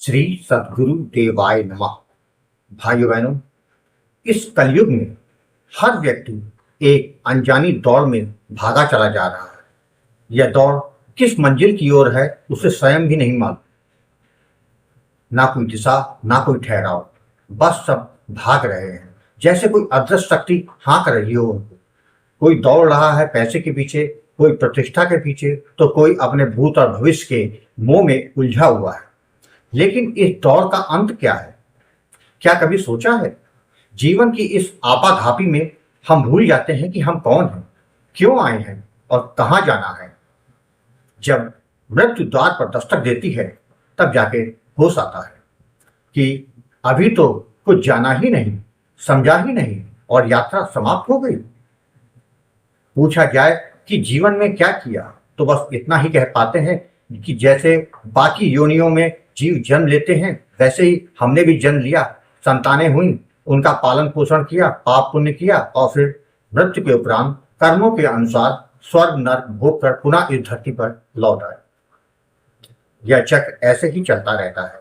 श्री सद्गुरु देवाय नमः। भाइयों बहनों, इस कलयुग में हर व्यक्ति एक अनजानी दौड़ में भागा चला जा रहा है। यह दौड़ किस मंजिल की ओर है उसे स्वयं भी नहीं मालूम। ना कोई दिशा, ना कोई ठहराव, बस सब भाग रहे हैं जैसे कोई अदृश्य शक्ति हाँक रही हो उनको। कोई दौड़ रहा है पैसे के पीछे, कोई प्रतिष्ठा के पीछे, तो कोई अपने भूत और भविष्य के मोह में उलझा हुआ है। लेकिन इस दौड़ का अंत क्या है? क्या कभी सोचा है? जीवन की इस आपाधापी में हम भूल जाते हैं कि हम कौन हैं, क्यों आए हैं और कहाँ जाना है। जब मृत्यु द्वार पर दस्तक देती है तब जाके होश आता है कि अभी तो कुछ जाना ही नहीं, समझा ही नहीं और यात्रा समाप्त हो गई। पूछा जाए कि जीवन में क्या किया तो बस इतना ही कह पाते हैं कि जैसे बाकी योनियों में जीव जन्म लेते हैं वैसे ही हमने भी जन्म लिया, संतानें हुई, उनका पालन पोषण किया, पाप पुण्य किया और फिर मृत्यु के उपरांत कर्मों के अनुसार स्वर्ग नर्क भोग कर पुनः इस धरती पर लौट आए। यह चक्र ऐसे ही चलता रहता है।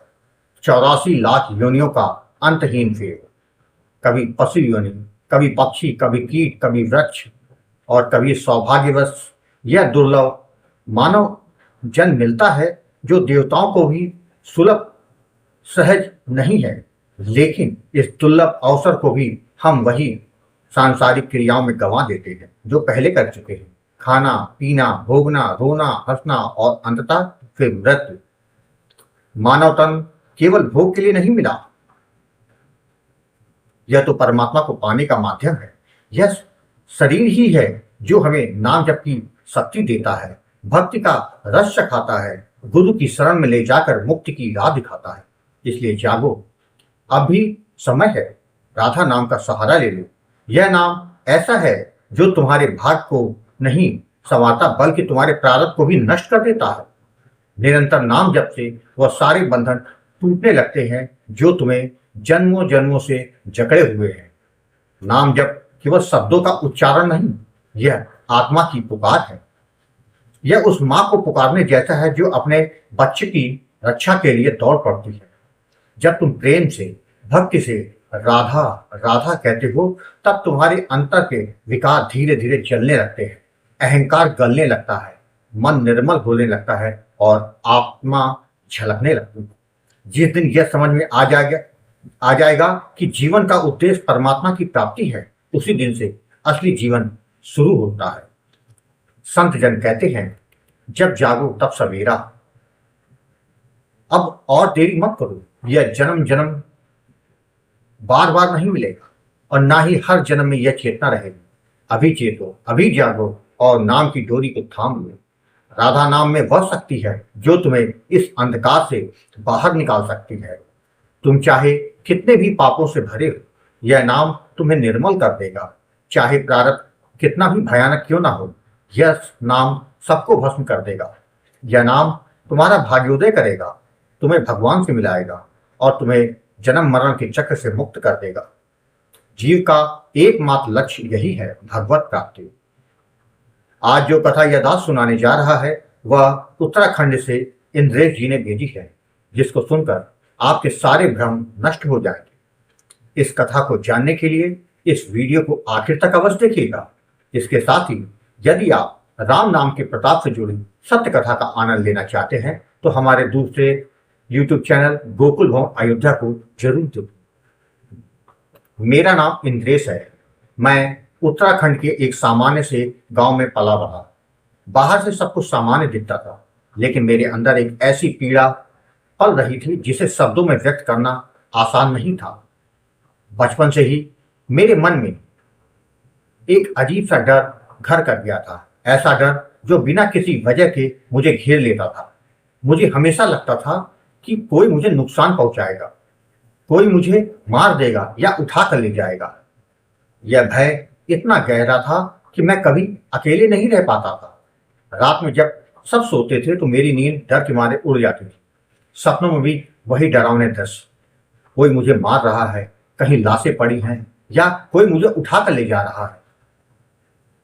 84 लाख योनियों का अंतहीन फेर। कभी पशु योनि, कभी पक्षी, कभी कीट, कभी वृक्ष और कभी सौभाग्यवश यह दुर्लभ मानव जन्म मिलता है जो देवताओं को भी सुलभ सहज नहीं है। लेकिन इस दुर्लभ अवसर को भी हम वही सांसारिक क्रियाओं में गंवा देते हैं जो पहले कर चुके हैं। खाना पीना, भोगना, रोना, हंसना और अंततः फिर मृत्यु। मानव तन केवल भोग के लिए नहीं मिला, यह तो परमात्मा को पाने का माध्यम है। यह शरीर ही है जो हमें नाम जप की शक्ति देता है, भक्ति का रस चखाता है, गुरु की शरण में ले जाकर मुक्ति की राह दिखाता है। इसलिए जागो, अब भी समय है। राधा नाम का सहारा ले लो। यह नाम ऐसा है जो तुम्हारे भाग को नहीं संवारता बल्कि तुम्हारे प्रारब्ध को भी नष्ट कर देता है। निरंतर नाम जप से वह सारे बंधन टूटने लगते हैं जो तुम्हें जन्मों जन्मों से जकड़े हुए हैं। नाम जप केवल शब्दों का उच्चारण नहीं, यह आत्मा की पुकार है। यह उस माँ को पुकारने जैसा है जो अपने बच्चे की रक्षा के लिए दौड़ पड़ती है। जब तुम प्रेम से, भक्ति से राधा राधा कहते हो तब तुम्हारे अंतर के विकार धीरे धीरे जलने लगते हैं, अहंकार गलने लगता है, मन निर्मल होने लगता है और आत्मा झलकने लगती है। जिस दिन यह समझ में आ जाएगा कि जीवन का उद्देश्य परमात्मा की प्राप्ति है, उसी दिन से असली जीवन शुरू होता है। संत जन कहते हैं, जब जागो तब सवेरा। अब और देरी मत करो। यह जन्म जन्म बार बार नहीं मिलेगा और ना ही हर जन्म में यह चेतना रहेगी। अभी चेतो, अभी जागो और नाम की डोरी को थाम लो। राधा नाम में वह शक्ति है जो तुम्हें इस अंधकार से बाहर निकाल सकती है। तुम चाहे कितने भी पापों से भरे हो, यह नाम तुम्हें निर्मल कर देगा। चाहे प्रारब्ध कितना भी भयानक क्यों ना हो, यह नाम सबको भस्म कर देगा। यह नाम तुम्हारा भाग्योदय करेगा, तुम्हें भगवान से मिलाएगा और तुम्हें जन्म मरण के चक्र से मुक्त कर देगा। जीव का एकमात्र लक्ष्य यही है, भगवत प्राप्ति। आज जो कथा यदार्थ सुनाने जा रहा है वह उत्तराखंड से इंद्रेश जी ने भेजी है, जिसको सुनकर आपके सारे भ्रम नष्ट हो जाएंगे। इस कथा को जानने के लिए इस वीडियो को आखिर तक अवश्य देखिएगा। इसके साथ ही यदि आप राम नाम के प्रताप से जुड़ी सत्य कथा का आनंद लेना चाहते हैं तो हमारे दूसरे YouTube चैनल गोकुल भवन अयोध्या को जरूर देखें। मेरा नाम इंद्रेश है। मैं उत्तराखंड के एक सामान्य से गांव में पला बढ़ा। बाहर से सब कुछ सामान्य दिखता था, लेकिन मेरे अंदर एक ऐसी पीड़ा पल रही थी जिसे शब्दों में व्यक्त करना आसान नहीं था। बचपन से ही मेरे मन में एक अजीब सा डर घर कर गया था, ऐसा डर जो बिना किसी वजह के मुझे घेर लेता था। मुझे हमेशा लगता था कि कोई मुझे नुकसान पहुंचाएगा, कोई मुझे मार देगा या उठा कर ले जाएगा। यह भय इतना गहरा था कि मैं कभी अकेले नहीं रह पाता था। रात में जब सब सोते थे तो मेरी नींद डर के मारे उड़ जाती थी। सपनों में भी वही डरावने दृश्य, कोई मुझे मार रहा है, कहीं लाशें पड़ी हैं या कोई मुझे उठा कर ले जा रहा है।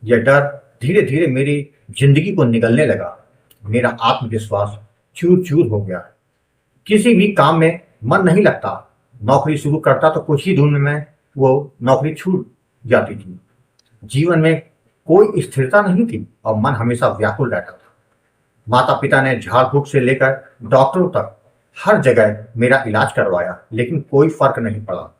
यह डर धीरे धीरे मेरी जिंदगी को निगलने लगा। मेरा आत्मविश्वास चूर चूर हो गया। किसी भी काम में मन नहीं लगता। नौकरी शुरू करता तो कुछ ही दिन में वो नौकरी छूट जाती थी। जीवन में कोई स्थिरता नहीं थी और मन हमेशा व्याकुल रहता था। माता पिता ने झाड़ फूक से लेकर डॉक्टरों तक हर जगह मेरा इलाज करवाया, लेकिन कोई फर्क नहीं पड़ा।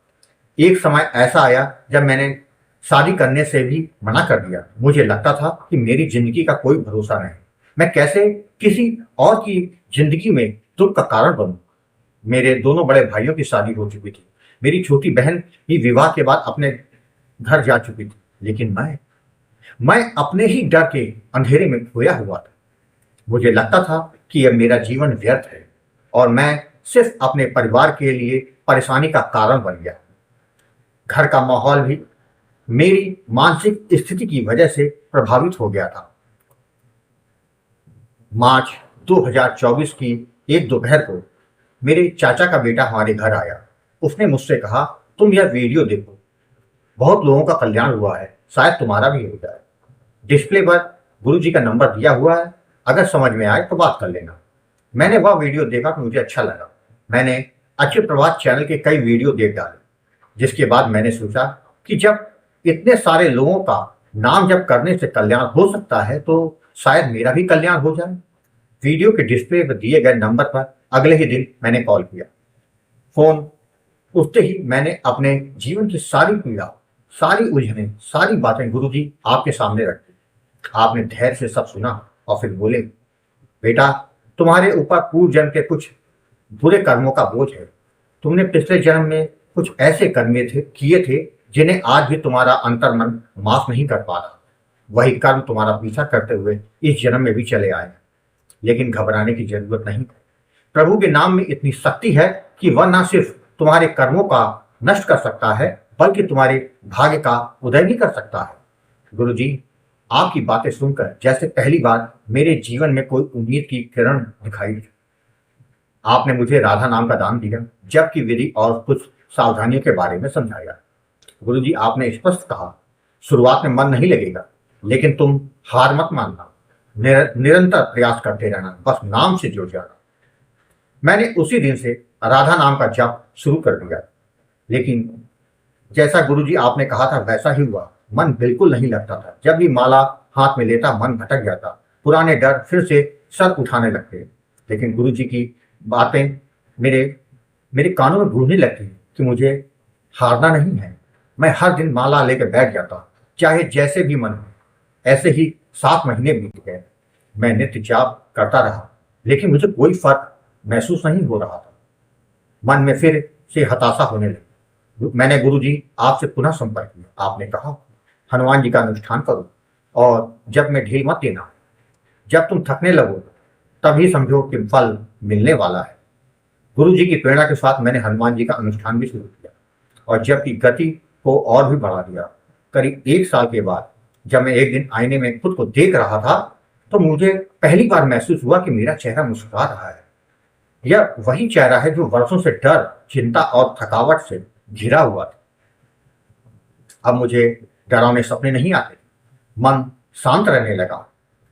एक समय ऐसा आया जब मैंने शादी करने से भी मना कर दिया। मुझे लगता था कि मेरी जिंदगी का कोई भरोसा नहीं। मैं कैसे किसी और की जिंदगी में दुख का कारण बनूं। मेरे दोनों बड़े भाइयों की शादी हो चुकी थी। मेरी छोटी बहन भी विवाह के बाद अपने घर जा चुकी थी, लेकिन मैं अपने ही डर के अंधेरे में खोया हुआ था। मुझे लगता था कि यह मेरा जीवन व्यर्थ है और मैं सिर्फ अपने परिवार के लिए परेशानी का कारण बन गया। घर का माहौल भी मेरी मानसिक स्थिति की वजह से प्रभावित हो गया था। मार्च 2024 की एक दोपहर को मेरे चाचा का बेटा हमारे घर आया। उसने मुझसे कहा, तुम यह वीडियो देखो, बहुत लोगों का कल्याण हुआ है, शायद तुम्हारा भी हो जाए। डिस्प्ले पर गुरुजी का नंबर दिया हुआ है, अगर समझ में आए तो बात कर लेना। मैंने वह वीडियो देखा तो मुझे अच्छा लगा। मैंने अच्छे प्रभात चैनल के कई वीडियो देख डाले, जिसके बाद मैंने सोचा कि जब इतने सारे लोगों का नाम जप करने से कल्याण हो सकता है तो शायद मेरा भी कल्याण हो जाए। वीडियो के डिस्प्ले पर दिए गए नंबर पर अगले ही दिन मैंने कॉल किया। फोन उठते ही मैंने अपने जीवन की सारी पीड़ा, सारी उलझने, सारी बातें गुरुजी आपके सामने रख दी। आपने धैर्य से सब सुना और फिर बोले, बेटा, तुम्हारे ऊपर पूर्व जन्म के कुछ बुरे कर्मों का बोझ है। तुमने पिछले जन्म में कुछ ऐसे कर्म किए थे जिन्हें आज भी तुम्हारा अंतर्मन माफ नहीं कर पा रहा। वही कर्म तुम्हारा पीछा करते हुए इस जन्म में भी चले आए। लेकिन घबराने की जरूरत नहीं। प्रभु के नाम में इतनी शक्ति है कि वह न सिर्फ तुम्हारे कर्मों का नष्ट कर सकता है, बल्कि तुम्हारे भाग्य का उदय भी कर सकता है। गुरुजी, आपकी बातें सुनकर जैसे पहली बार मेरे जीवन में कोई उम्मीद की किरण दिखाई। आपने मुझे राधा नाम का दान दिया, जबकि विधि और कुछ सावधानियों के बारे में समझाया। गुरुजी, आपने स्पष्ट कहा, शुरुआत में मन नहीं लगेगा, लेकिन तुम हार मत मानना, निरंतर प्रयास करते रहना, बस नाम से जुड़ जाना। मैंने उसी दिन से राधा नाम का जप शुरू कर दिया, लेकिन जैसा गुरुजी आपने कहा था वैसा ही हुआ। मन बिल्कुल नहीं लगता था। जब भी माला हाथ में लेता मन भटक जाता, पुराने डर फिर से सर उठाने लगते। लेकिन गुरुजी की बातें मेरे मेरे कानों में गूंजने लगती कि मुझे हारना नहीं है। मैं हर दिन माला लेकर बैठ जाता, चाहे जैसे भी मन हो। ऐसे ही 7 महीने बीत गए। मैं नित्य जाप करता रहा, लेकिन मुझे कोई फर्क महसूस नहीं हो रहा था। मन में फिर से हताशा होने लगी। मैंने गुरुजी आपसे पुनः संपर्क किया। आपने कहा, हनुमान जी का अनुष्ठान करो और जब में ढील मत देना। जब तुम थकने लगो तभी समझो कि फल मिलने वाला है। गुरुजी की प्रेरणा के साथ मैंने हनुमान जी का अनुष्ठान भी शुरू किया और जब की गति को और भी बढ़ा दिया। करीब 1 साल के बाद जब मैं एक दिन आईने में खुद को देख रहा था तो मुझे पहली बार महसूस हुआ कि मेरा चेहरा मुस्कुरा रहा है। यह वही चेहरा है जो वर्षों से डर, चिंता और थकावट से घिरा हुआ था। अब मुझे डरावने सपने नहीं आते। मन शांत रहने लगा।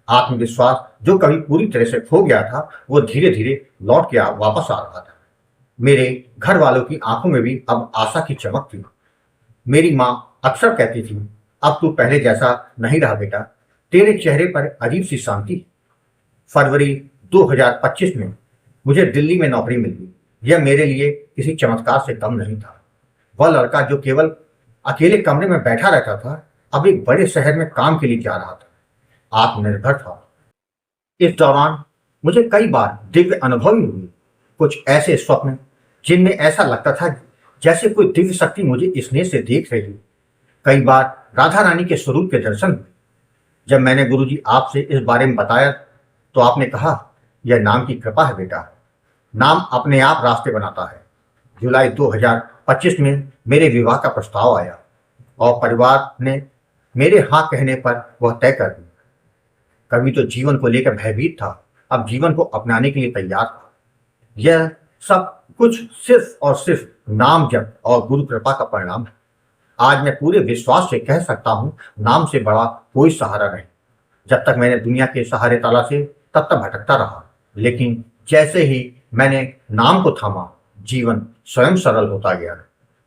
आत्मविश्वास जो कभी पूरी तरह से खो गया था वो धीरे धीरे लौट के वापस आ रहा था। मेरे घर वालों की आंखों में भी अब आशा की चमक थी। मेरी माँ अक्सर कहती थी, अब तू पहले जैसा नहीं रहा बेटा, तेरे चेहरे पर अजीब सी शांति। फरवरी 2025 में मुझे दिल्ली में नौकरी मिल गई। यह मेरे लिए किसी चमत्कार से कम नहीं था। वह लड़का जो केवल अकेले कमरे में बैठा रहता था अब एक बड़े शहर में काम के लिए जा रहा था, आत्मनिर्भर था। इस दौरान मुझे कई बार दिव्य अनुभव ही हुए, कुछ ऐसे स्वप्न जिनमें ऐसा लगता था जैसे कोई दिव्य शक्ति मुझे स्नेह से देख रही। कई बार राधा रानी के स्वरूप के दर्शन हुए। जब मैंने गुरुजी आपसे इस बारे में बताया तो आपने कहा, यह नाम की कृपा है बेटा, नाम अपने आप रास्ते बनाता है। जुलाई 2025 में मेरे विवाह का प्रस्ताव आया और परिवार ने मेरे हाँ कहने पर वह तय कर दी। कभी तो जीवन को लेकर भयभीत था, अब जीवन को अपनाने के लिए तैयार था। यह सब कुछ सिर्फ और सिर्फ नाम जप और गुरु कृपा का परिणाम है। आज मैं पूरे विश्वास से कह सकता हूं, नाम से बड़ा कोई सहारा नहीं। जब तक मैंने दुनिया के सहारे तलाशे तब तक भटकता रहा, लेकिन जैसे ही मैंने नाम को थामा, जीवन स्वयं सरल होता गया,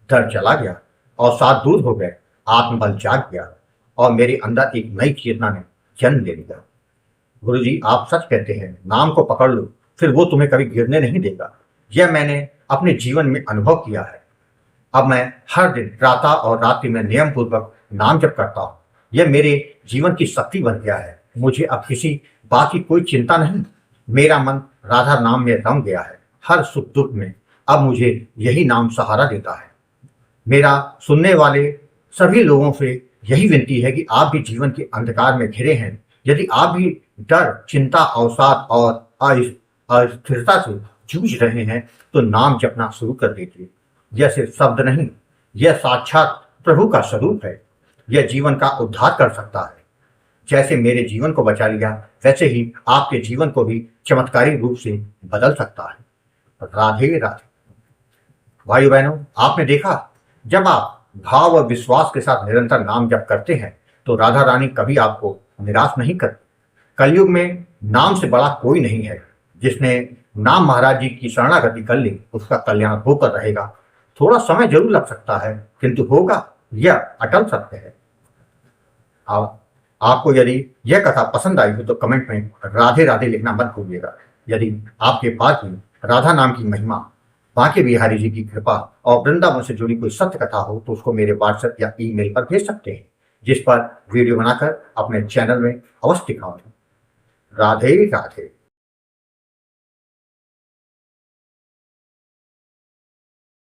डर चला गया और साथ दूर हो गए, आत्मबल जाग गया और मेरे अंदर एक नई चेतना ने जन्म ले लिया। गुरुजी, आप सच कहते हैं, नाम को पकड़ लो, फिर वो तुम्हें कभी गिरने नहीं देगा। यह मैंने अपने जीवन में अनुभव किया है। अब मैं हर दिन प्रातः और रात्रि में नियम पूर्वक नाम जप करता हूँ। यह मेरे जीवन की शक्ति बन गया है। मुझे अब किसी बात की कोई चिंता नहीं। मेरा मन राधा नाम में रम गया है। हर सुख दुख में अब मुझे यही नाम सहारा देता है। मेरा सुनने वाले सभी लोगों से यही विनती है कि आप भी जीवन के अंधकार में घिरे हैं। यदि आप भी डर, चिंता, अवसाद और अस्थिरता से जूझ रहे हैं तो नाम जपना शुरू कर दीजिए। यह सिर्फ शब्द नहीं, यह साक्षात प्रभु का स्वरूप है। यह जीवन का उद्धार कर सकता है। जैसे मेरे जीवन को बचा लिया, वैसे ही आपके जीवन को भी चमत्कारी रूप से बदल सकता है। राधे राधे। भाइयों बहनों, आपने देखा, जब आप भाव और विश्वास के साथ निरंतर नाम जप करते हैं तो राधा रानी कभी आपको निराश नहीं करती। कलयुग में नाम से बड़ा कोई नहीं है। जिसने नाम महाराज जी की शरणागति कर ली, उसका कल्याण होकर रहेगा। थोड़ा समय जरूर लग सकता है, किंतु होगा, यह अटल सत्य है। आपको यदि यह कथा पसंद आई हो तो कमेंट में राधे राधे लिखना मत भूलिएगा। यदि आपके पास भी राधा नाम की महिमा, बांके बिहारी जी की कृपा और वृंदावन से जुड़ी कोई सत्य कथा हो तो उसको मेरे व्हाट्सएप या ईमेल पर भेज सकते हैं, जिस पर वीडियो बनाकर अपने चैनल में अवश्य दिखाऊंगा। राधे राधे।